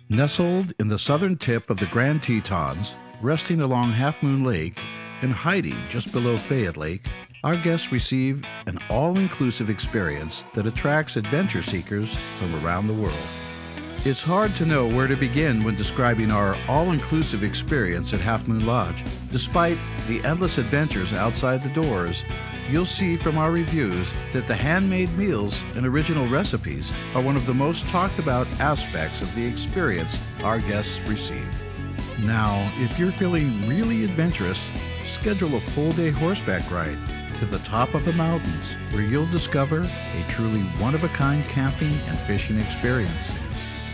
Nestled in the southern tip of the Grand Tetons, resting along Half Moon Lake, and hiding just below Fayette Lake, our guests receive an all-inclusive experience that attracts adventure seekers from around the world. It's hard to know where to begin when describing our all-inclusive experience at Half Moon Lodge. Despite the endless adventures outside the doors, you'll see from our reviews that the handmade meals and original recipes are one of the most talked about aspects of the experience our guests receive. Now, if you're feeling really adventurous, schedule a full-day horseback ride to the top of the mountains where you'll discover a truly one-of-a-kind camping and fishing experience.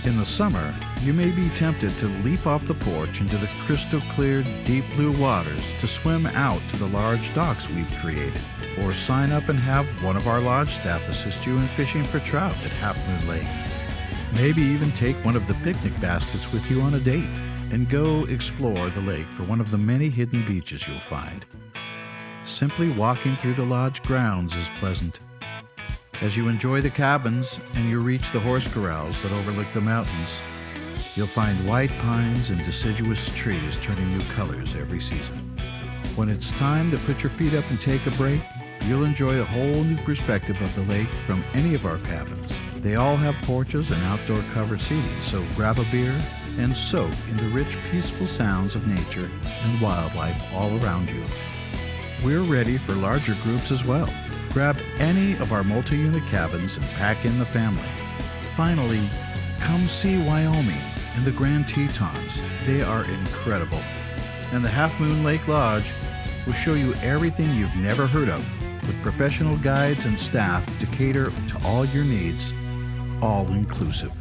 In the summer, you may be tempted to leap off the porch into the crystal-clear, deep blue waters to swim out to the large docks we've created, or sign up and have one of our lodge staff assist you in fishing for trout at Half Moon Lake. Maybe even take one of the picnic baskets with you on a date and go explore the lake for one of the many hidden beaches you'll find. Simply walking through the lodge grounds is pleasant. As you enjoy the cabins and you reach the horse corrals that overlook the mountains, you'll find white pines and deciduous trees turning new colors every season. When it's time to put your feet up and take a break, you'll enjoy a whole new perspective of the lake from any of our cabins. They all have porches and outdoor covered seating, so grab a beer and soak in the rich, peaceful sounds of nature and wildlife all around you. We're ready for larger groups as well. Grab any of our multi-unit cabins and pack in the family. Finally, come see Wyoming and the Grand Tetons. They are incredible. And the Half Moon Lake Lodge will show you everything you've never heard of, with professional guides and staff to cater to all your needs, all inclusive.